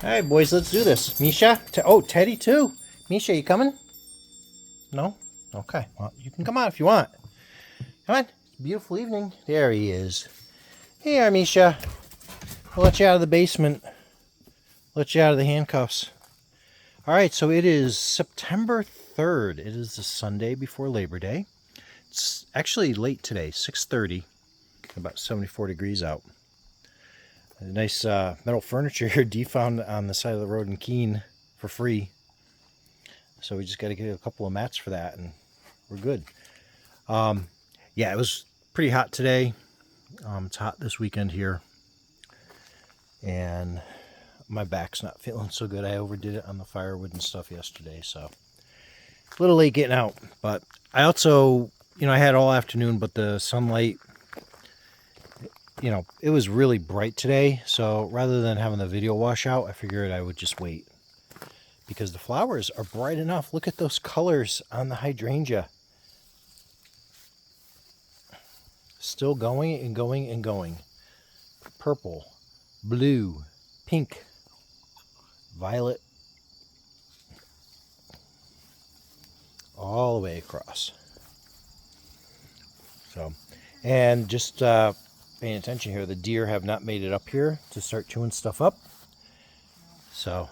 All right, boys, let's do this. Misha? Oh, Teddy, too. Misha, you coming? No? Okay. Well, you can come on if you want. Come on. Beautiful evening. There he is. Here, Misha. I'll let you out of the basement. Let you out of the handcuffs. All right, so it is September 3rd. It is the Sunday before Labor Day. It's actually late today, 6:30. About 74 degrees out. A nice metal furniture here Dee found on the side of the road in Keene for free. So we just got to get a couple of mats for that, and we're good. Yeah, it was pretty hot today. It's hot this weekend here, and my back's not feeling so good. I overdid it on the firewood and stuff yesterday, so a little late getting out. But I also, I had all afternoon, but the sunlight, it was really bright today. So rather than having the video wash out, I figured I would just wait, because the flowers are bright enough. Look at those colors on the hydrangea. Still going and going and going. Purple, blue, pink, violet, all the way across. So, and just paying attention here, the deer have not made it up here to start chewing stuff up. So,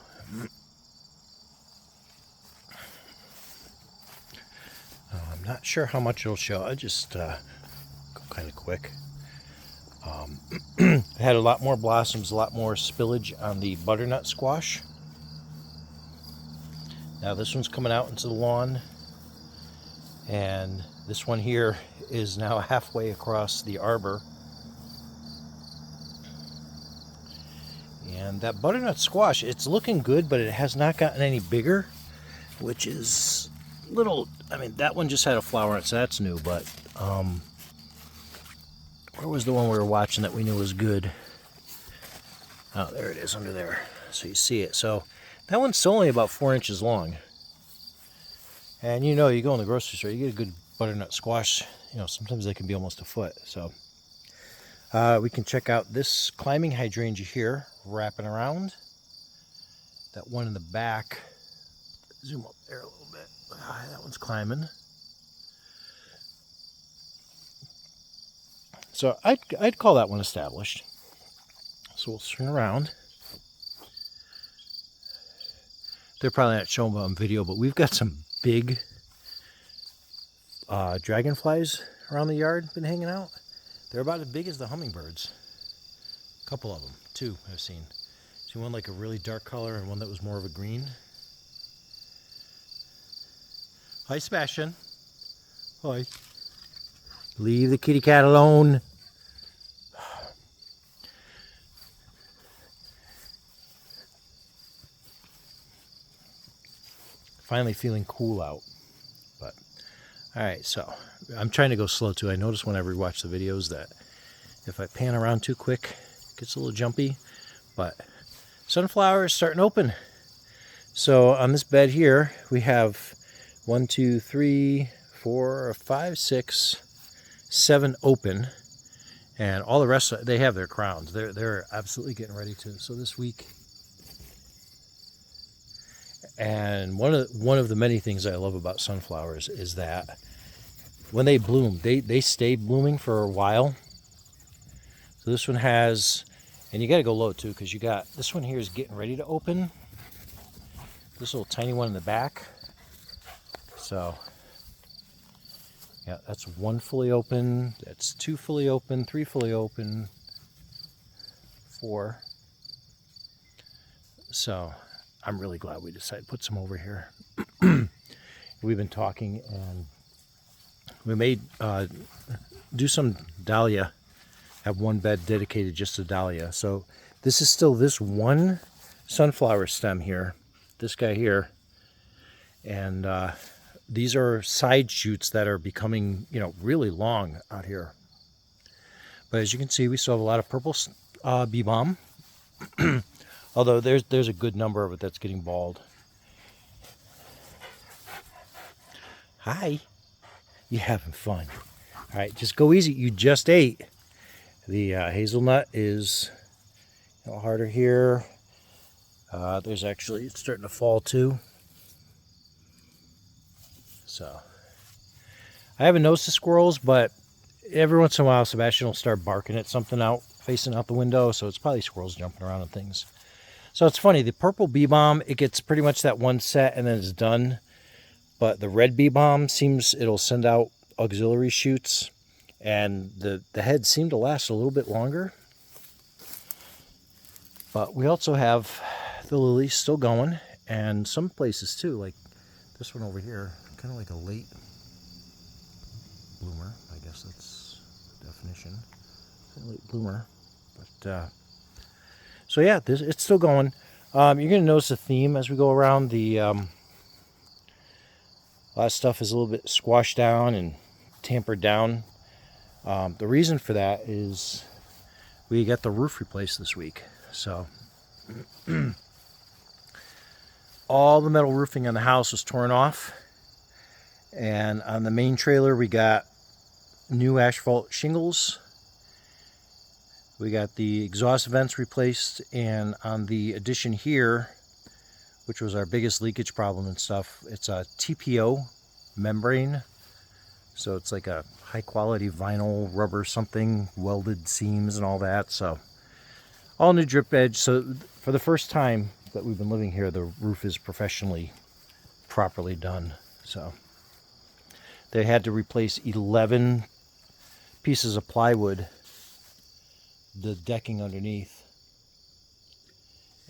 I'm not sure how much it'll show. I just go kind of quick. I had a lot more blossoms, a lot more spillage on the butternut squash. Now this one's coming out into the lawn, and this one here is now halfway across the arbor. And that butternut squash, it's looking good, but it has not gotten any bigger, which is little. I mean, that one just had a flower on it, so that's new, but where was the one we were watching that we knew was good? Oh, there it is under there. So you see it. So that one's still only about 4 inches long. And you go in the grocery store, you get a good butternut squash. Sometimes they can be almost a foot. So we can check out this climbing hydrangea here, wrapping around. That one in the back. Zoom up there a little bit. That one's climbing. So I'd call that one established. So we'll turn around. They're probably not showing on video, but we've got some big dragonflies around the yard, been hanging out. They're about as big as the hummingbirds. A couple of them, 2 I've seen. See one like a really dark color and one that was more of a green. Hi, Sebastian. Hi. Leave the kitty cat alone. Finally feeling cool out. But all right, so I'm trying to go slow too. I notice when I rewatch the videos that if I pan around too quick, it gets a little jumpy. But sunflowers starting to open. So on this bed here, we have 1, 2, 3, 4, 5, 6, 7 open, and all the rest they have their crowns. They're absolutely getting ready to. So this week. And one of the many things I love about sunflowers is that when they bloom, they stay blooming for a while. So this one has, and you got to go low too, because you got this one here is getting ready to open. This little tiny one in the back. So yeah, that's 1 fully open. That's 2 fully open, 3 fully open, 4. So I'm really glad we decided to put some over here. We've been talking, and we may do some dahlia, have one bed dedicated just to dahlia. So this is still this one sunflower stem here, this guy here, and these are side shoots that are becoming, really long out here. But as you can see, we still have a lot of purple bee balm. Although there's a good number of it that's getting bald. Hi. You having fun? All right, just go easy. You just ate. The hazelnut is a little harder here. There's actually, it's starting to fall too. So, I haven't noticed the squirrels, but every once in a while Sebastian will start barking at something out, facing out the window, so it's probably squirrels jumping around and things. So it's funny, the purple bee balm, it gets pretty much that one set and then it's done. But the red bee balm seems, it'll send out auxiliary shoots, and the heads seem to last a little bit longer. But we also have the lilies still going, and some places too, like this one over here, kind of like a late bloomer, I guess that's the definition. Late bloomer. But so yeah, it's still going. You're going to notice a theme as we go around. A lot of stuff is a little bit squashed down and tampered down. The reason for that is we got the roof replaced this week. So all the metal roofing on the house was torn off. And on the main trailer, we got new asphalt shingles. We got the exhaust vents replaced. And on the addition here, which was our biggest leakage problem and stuff, it's a TPO membrane. So it's like a high quality vinyl rubber something, welded seams and all that. So all new drip edge. So for the first time that we've been living here, the roof is professionally, properly done. So they had to replace 11 pieces of plywood, the decking underneath,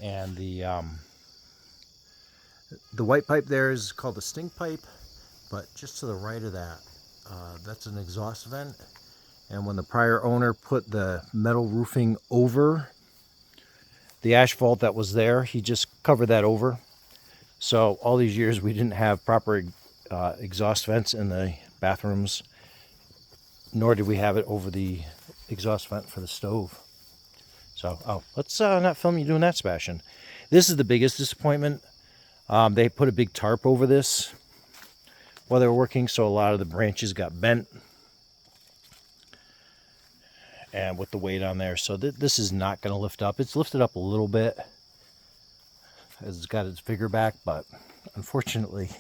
and the white pipe there is called the stink pipe, but just to the right of that, that's an exhaust vent. And when the prior owner put the metal roofing over the asphalt that was there, he just covered that over. So all these years we didn't have proper exhaust vents in the bathrooms, nor did we have it over the exhaust vent for the stove. So, let's not film you doing that, Sebastian. This is the biggest disappointment. They put a big tarp over this while they were working, so a lot of the branches got bent. And with the weight on there, so this is not going to lift up. It's lifted up a little bit as it's got its vigor back, but unfortunately,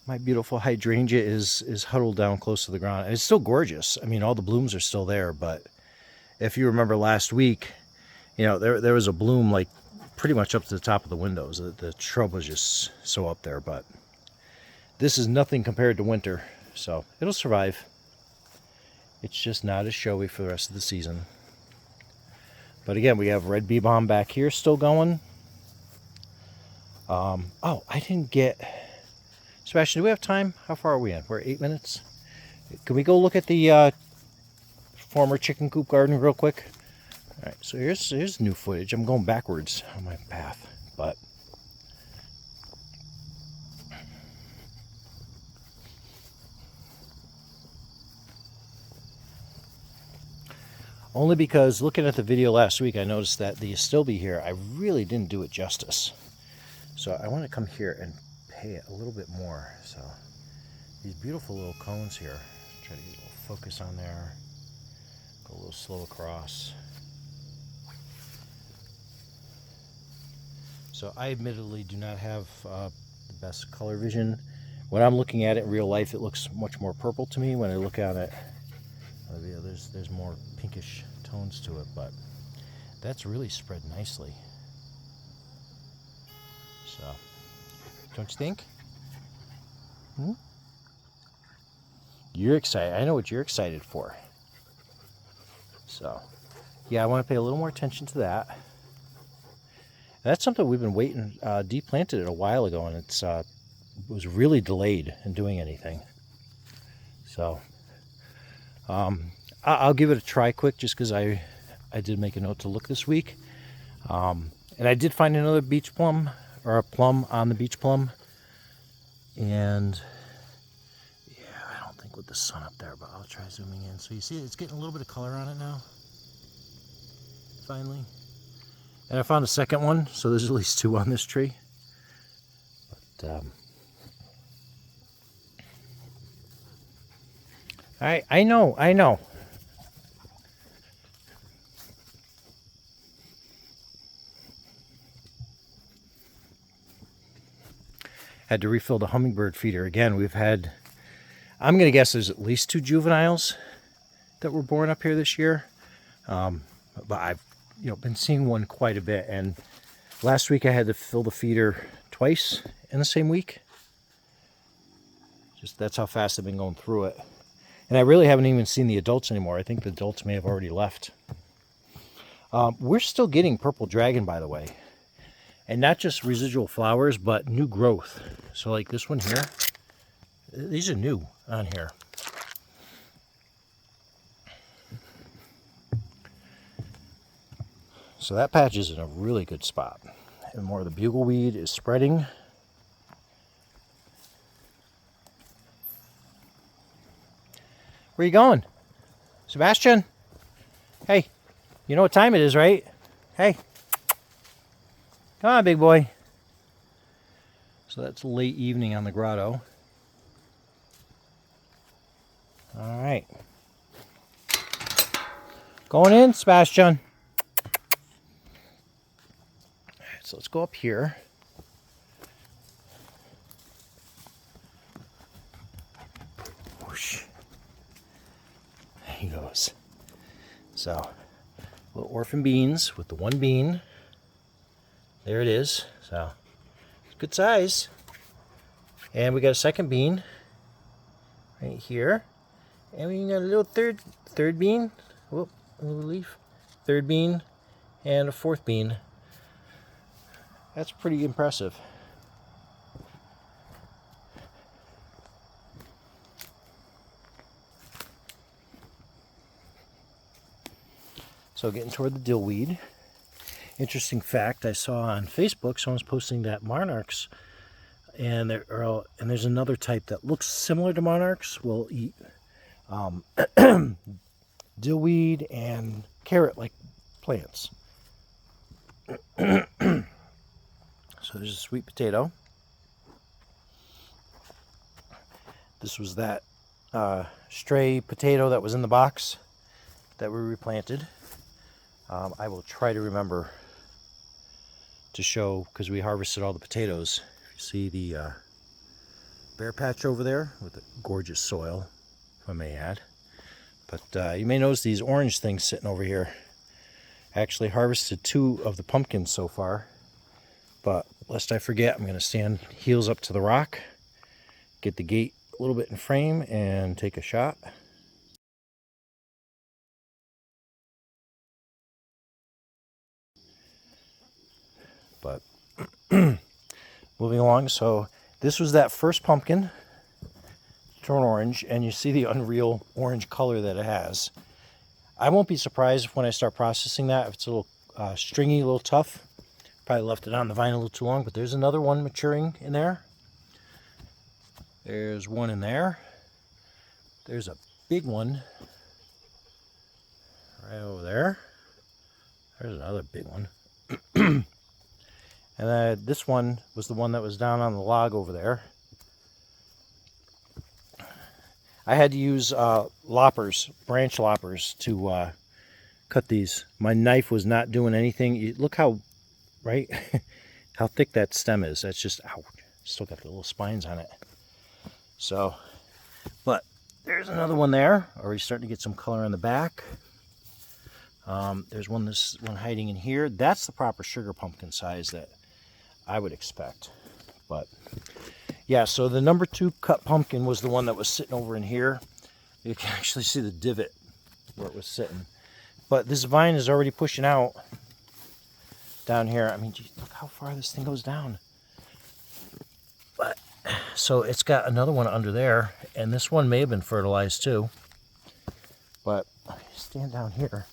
my beautiful hydrangea is huddled down close to the ground. And it's still gorgeous. I mean, all the blooms are still there, but if you remember last week, you know, there was a bloom like pretty much up to the top of the windows. The shrub was just so up there, but this is nothing compared to winter, so it'll survive. It's just not as showy for the rest of the season. But again, we have red bee balm back here still going. Oh, I didn't get... Sebastian, do we have time? How far are we in? We're 8 minutes. Can we go look at the former chicken coop garden real quick? All right, so here's new footage. I'm going backwards on my path, but... Only because looking at the video last week, I noticed that the astilbe here, I really didn't do it justice. So I want to come here and pay it a little bit more. So these beautiful little cones here. Try to get a little focus on there. Go a little slow across. So I admittedly do not have the best color vision. When I'm looking at it in real life, it looks much more purple to me. When I look at it, there's more pinkish tones to it, but that's really spread nicely. So, don't you think? You're excited. I know what you're excited for. So, yeah, I want to pay a little more attention to that. And that's something we've been waiting. Deplanted it a while ago, and it was really delayed in doing anything. So, I'll give it a try quick, just because I did make a note to look this week. And I did find another beach plum, or a plum on the beach plum. And yeah, I don't think with the sun up there, but I'll try zooming in. So you see it's getting a little bit of color on it now. Finally. And I found a second one, so there's at least two on this tree. But I know. Had to refill the hummingbird feeder. Again, we've had, I'm going to guess there's at least 2 juveniles that were born up here this year. But I've been seeing one quite a bit. And last week I had to fill the feeder twice in the same week. Just that's how fast I've been going through it. And I really haven't even seen the adults anymore. I think the adults may have already left. We're still getting purple dragon, by the way. And not just residual flowers, but new growth. So like this one here, these are new on here. So that patch is in a really good spot. And more of the bugleweed is spreading. Where you going? Sebastian? Hey, you know what time it is, right? Hey. Come on, big boy. So that's late evening on the grotto. All right. Going in, Sebastian. All right, so let's go up here. Whoosh. There he goes. So, little orphan beans with the one bean. There it is. So, it's good size. And we got a second bean right here. And we got a little third bean. Whoop, a little leaf. Third bean and a fourth bean. That's pretty impressive. So getting toward the dillweed. Interesting fact I saw on Facebook, someone's posting that monarchs, and there's another type that looks similar to monarchs, will eat dillweed and carrot-like plants. So there's a sweet potato. This was that stray potato that was in the box that we replanted. I will try to remember to show, because we harvested all the potatoes. You see the bare patch over there with the gorgeous soil, if I may add. But you may notice these orange things sitting over here. I actually harvested 2 of the pumpkins so far. But lest I forget, I'm going to stand heels up to the rock, get the gate a little bit in frame, and take a shot. But moving along, so this was that first pumpkin turn orange, and you see the unreal orange color that it has. I won't be surprised when I start processing that if it's a little stringy, a little tough. Probably left it on the vine a little too long, but there's another one maturing in there. There's one in there. There's a big one right over there. There's another big one. And then this one was the one that was down on the log over there. I had to use loppers, branch loppers, to cut these. My knife was not doing anything. Look how, right, how thick that stem is. That's just, ouch, still got the little spines on it. So, but there's another one there. Already starting to get some color on the back. There's this one hiding in here. That's the proper sugar pumpkin size that I would expect. But yeah, so the number 2 cut pumpkin was the one that was sitting over in here. You can actually see the divot where it was sitting. But this vine is already pushing out down here. I mean, geez, look how far this thing goes down. But so it's got another one under there, and this one may have been fertilized too. But stand down here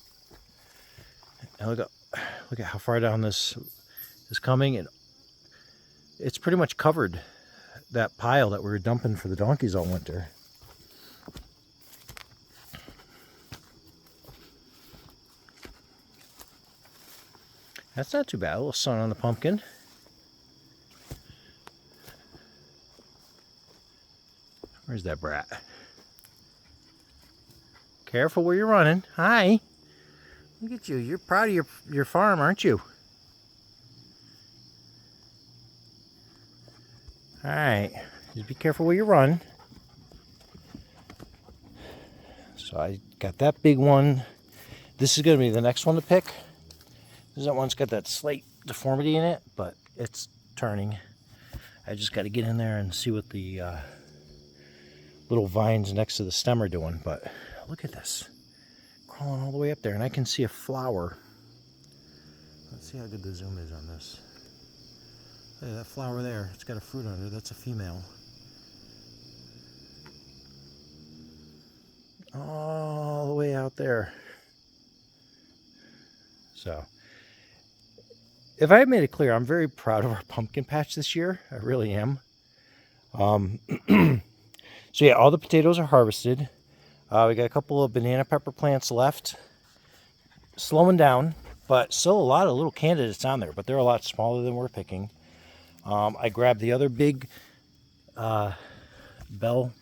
and look at how far down this is coming, and it's pretty much covered that pile that we were dumping for the donkeys all winter. That's not too bad. A little sun on the pumpkin. Where's that brat? Careful where you're running. Hi. Look at you. You're proud of your farm, aren't you? All right, just be careful where you run. So I got that big one. This is going to be the next one to pick. That one's got that slight deformity in it, but it's turning. I just got to get in there and see what the little vines next to the stem are doing. But look at this, crawling all the way up there, and I can see a flower. Let's see how good the zoom is on this. Hey, that flower there, it's got a fruit on it. That's a female. All the way out there. So, if I had made it clear, I'm very proud of our pumpkin patch this year. I really am. So yeah, all the potatoes are harvested. We got a couple of banana pepper plants left. Slowing down, but still a lot of little candidates on there, but they're a lot smaller than we're picking. I grabbed the other big bell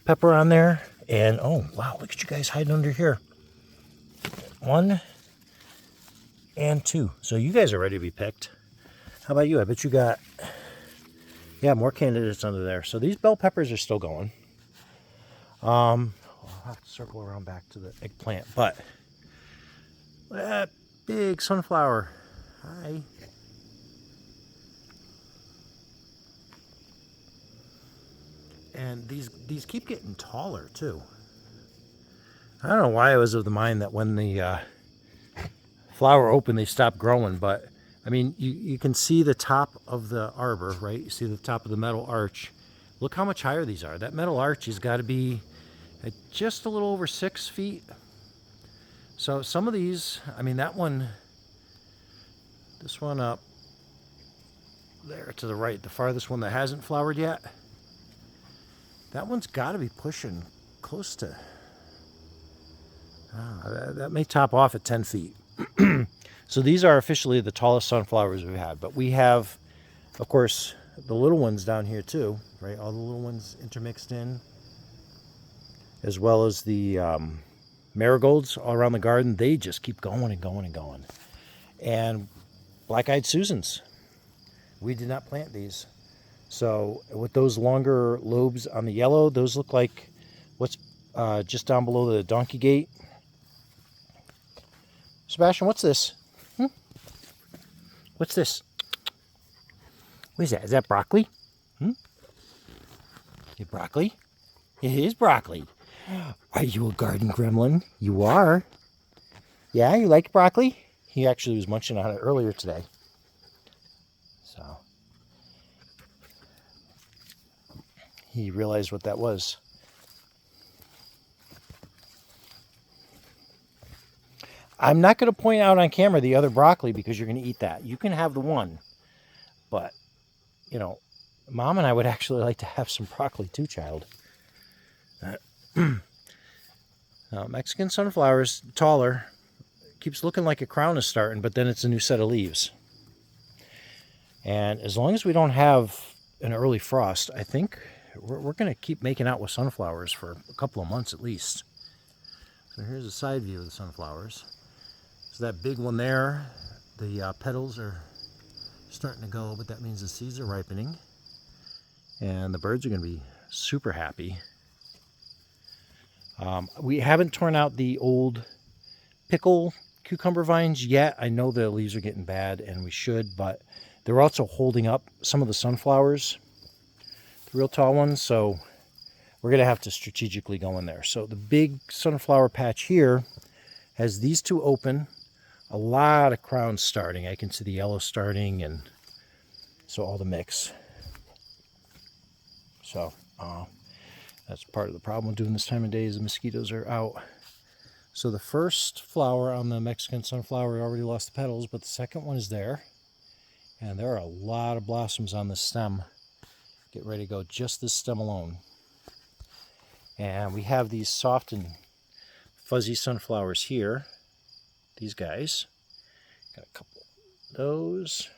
pepper on there, and oh wow, look at you guys hiding under here. 1 and 2. So you guys are ready to be picked. How about you? I bet you got, yeah, more candidates under there. So these bell peppers are still going. I'll have to circle around back to the eggplant, but that big sunflower. Hi. And these keep getting taller too. I don't know why I was of the mind that when the flower opened they stopped growing, but I mean you can see the top of the arbor, right? You see the top of the metal arch. Look how much higher these are. That metal arch has got to be at just a little over 6 feet. So some of these, I mean that one, this one up there to the right, the farthest one that hasn't flowered yet, that one's got to be pushing close to, that may top off at 10 feet. So these are officially the tallest sunflowers we've had, but we have, of course, the little ones down here too, right? All the little ones intermixed in, as well as the marigolds all around the garden. They just keep going and going and going. And black-eyed Susans, we did not plant these. So with those longer lobes on the yellow, those look like what's just down below the donkey gate. Sebastian, what's this? What's this? What is that? Is that broccoli? Is it broccoli? It is broccoli. Are you a garden gremlin? You are. Yeah, you like broccoli? He actually was munching on it earlier today. So he realized what that was. I'm not going to point out on camera the other broccoli because you're going to eat that. You can have the one, but you know, Mom and I would actually like to have some broccoli too, child. Mexican sunflowers, taller, keeps looking like a crown is starting, but then it's a new set of leaves. And as long as we don't have an early frost, I think we're going to keep making out with sunflowers for a couple of months at least. So here's a side view of the sunflowers. So that big one there, the petals are starting to go, but that means the seeds are ripening. And the birds are going to be super happy. We haven't torn out the old pickle cucumber vines yet. I know the leaves are getting bad and we should, but they're also holding up some of the sunflowers, the real tall ones, so we're going to have to strategically go in there. So the big sunflower patch here has these two open, a lot of crowns starting. I can see the yellow starting, and so all the mix. So that's part of the problem doing this time of day is the mosquitoes are out. So the first flower on the Mexican sunflower already lost the petals, but the second one is there. And there are a lot of blossoms on the stem. Get ready to go, just this stem alone. And we have these soft and fuzzy sunflowers here. These guys. Got a couple of those.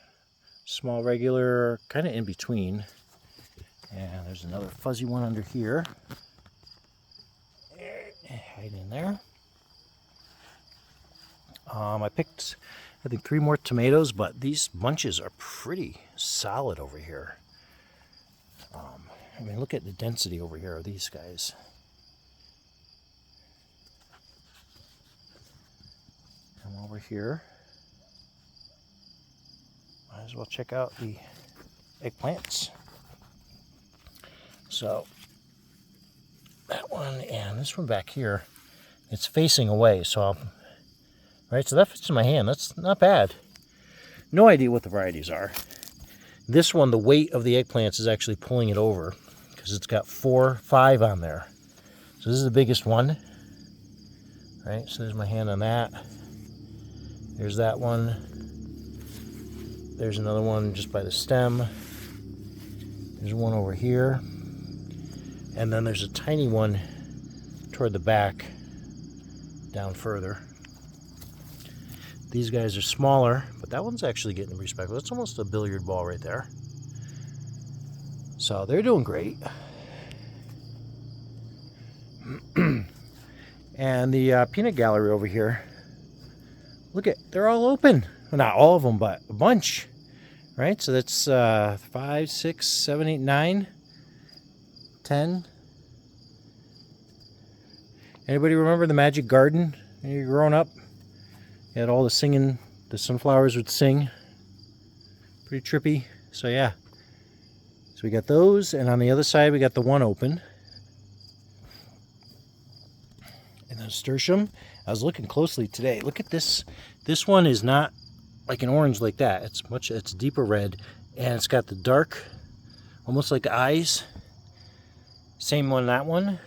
Small, regular, kind of in between. And there's another fuzzy one under here. Hide in there. I picked, I think, 3 more tomatoes, but these bunches are pretty solid over here. I mean, look at the density over here of these guys. Come over here. Might as well check out the eggplants. So that one and this one back here, it's facing away. So right, so that fits in my hand. That's not bad. No idea what the varieties are. This one, the weight of the eggplants is actually pulling it over because it's got 4, 5 on there. So this is the biggest one. Right, so there's my hand on that. There's that one. There's another one just by the stem. There's one over here. And then there's a tiny one toward the back, down further. These guys are smaller, but that one's actually getting respect. That's almost a billiard ball right there. So they're doing great. And the peanut gallery over here, look at, they're all open. Well, not all of them, but a bunch. Right, so that's 5, 6, 7, 8, 9, 10. Anybody remember the Magic Garden when you were growing up? You had all the singing, the sunflowers would sing. Pretty trippy. So yeah. So we got those, and on the other side we got the one open. And the nasturtium, I was looking closely today. Look at this. This one is not like an orange like that. It's deeper red, and it's got the dark, almost like eyes. Same one, that one.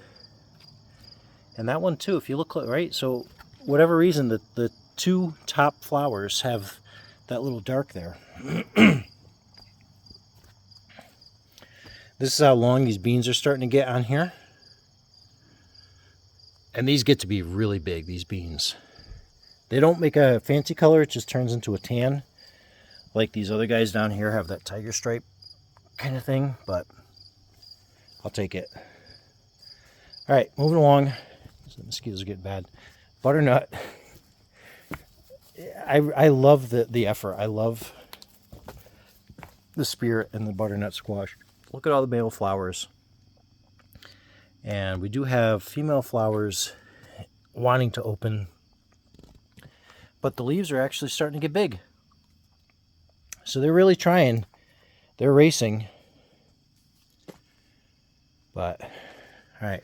And that one too, if you look, right? So whatever reason, the 2 top flowers have that little dark there. This is how long these beans are starting to get on here. And these get to be really big, these beans. They don't make a fancy color, it just turns into a tan. Like these other guys down here have that tiger stripe kind of thing, but I'll take it. All right, moving along. The mosquitoes are getting bad. Butternut. I love the effort. I love the spirit in the butternut squash. Look at all the male flowers. And we do have female flowers wanting to open, but the leaves are actually starting to get big. So they're really trying. They're racing. But, all right.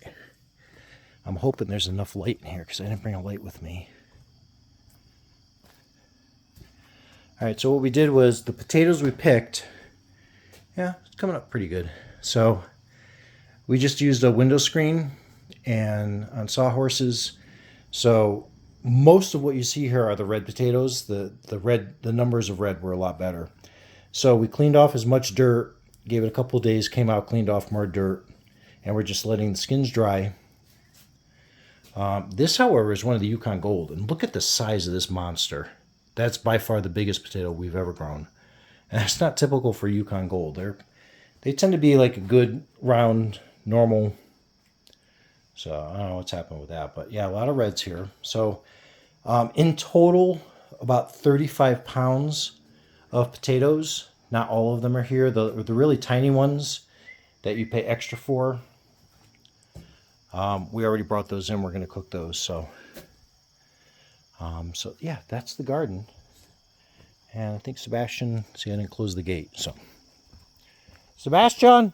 I'm hoping there's enough light in here because I didn't bring a light with me. All right, so what we did was the potatoes we picked, yeah, it's coming up pretty good. So we just used a window screen and on sawhorses. So most of what you see here are the red potatoes. The numbers of red were a lot better. So we cleaned off as much dirt, gave it a couple of days, came out, cleaned off more dirt, and we're just letting the skins dry. This, however, is one of the Yukon Gold, and look at the size of this monster. That's by far the biggest potato we've ever grown. And that's not typical for Yukon Gold. They tend to be like a good, round, normal. So I don't know what's happened with that, but yeah, a lot of reds here. So in total, about 35 pounds of potatoes. Not all of them are here. The really tiny ones that you pay extra for, we already brought those in. We're going to cook those. So yeah, that's the garden. And I think Sebastian, see, I didn't close the gate. So Sebastian,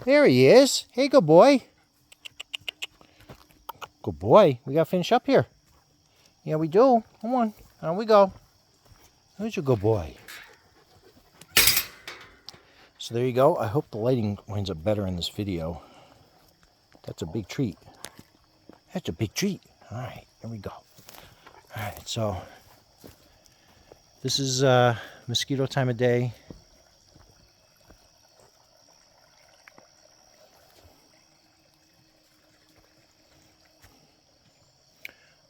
there he is. Hey, good boy. Good boy. We got to finish up here. Yeah, we do. Come on. On we go. Who's your good boy? So there you go. I hope the lighting winds up better in this video. That's a big treat. That's a big treat. All right, here we go. All right, so this is mosquito time of day.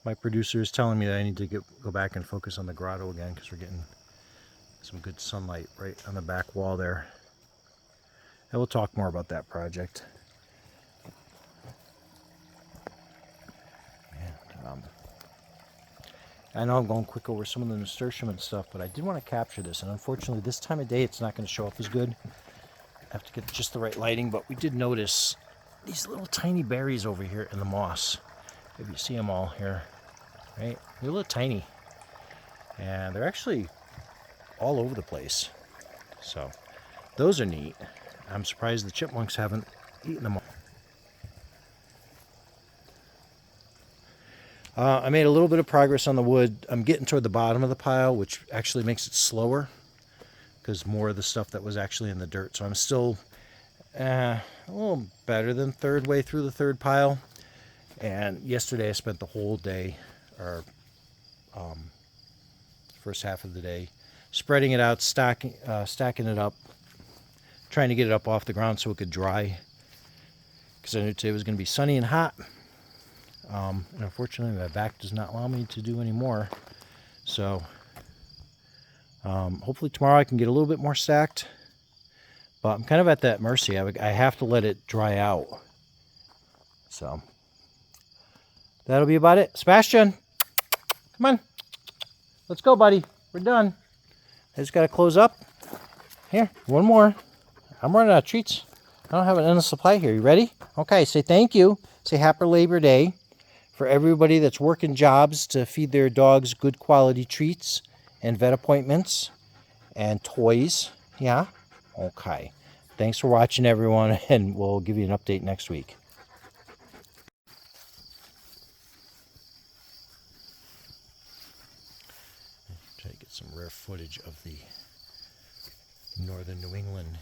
My producer is telling me that I need to go back and focus on the grotto again because we're getting some good sunlight right on the back wall there. And we'll talk more about that project. I know I'm going quick over some of the nasturtium and stuff, but I did want to capture this, and unfortunately this time of day it's not going to show up as good. I have to get just the right lighting, but we did notice these little tiny berries over here in the moss. If you see them all here, right? They're a little tiny, and they're actually all over the place. So those are neat. I'm surprised the chipmunks haven't eaten them all. I made a little bit of progress on the wood. I'm getting toward the bottom of the pile, which actually makes it slower because more of the stuff that was actually in the dirt. So I'm still a little better than third way through the third pile. And yesterday I spent the whole day, or first half of the day, spreading it out, stacking it up, trying to get it up off the ground so it could dry, because I knew today was going to be sunny and hot. And unfortunately my back does not allow me to do any more. So hopefully tomorrow I can get a little bit more stacked. But I'm kind of at that mercy. I have to let it dry out. So that'll be about it. Sebastian, come on. Let's go, buddy. We're done. I just got to close up. Here, one more. I'm running out of treats. I don't have an endless supply here. You ready? Okay, say thank you. Say Happy Labor Day for everybody that's working jobs to feed their dogs good quality treats and vet appointments and toys. Yeah? Okay. Thanks for watching, everyone, and we'll give you an update next week. Try to get some rare footage of the northern New England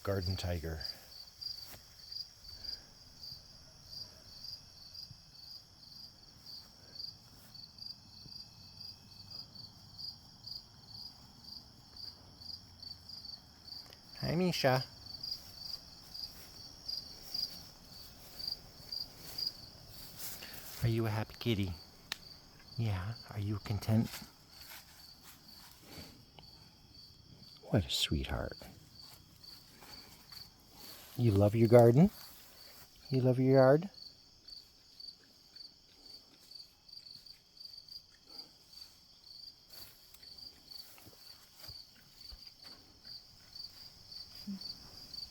garden tiger. Hi, Misha. Are you a happy kitty? Yeah. Are you content? What a sweetheart. You love your garden? You love your yard?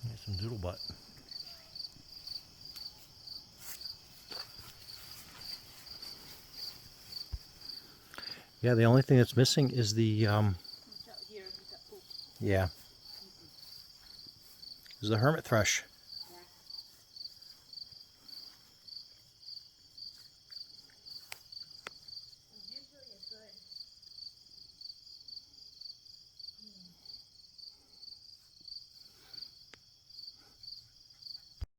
There's some doodle butt. Yeah, the only thing that's missing is the yeah, is the hermit thrush.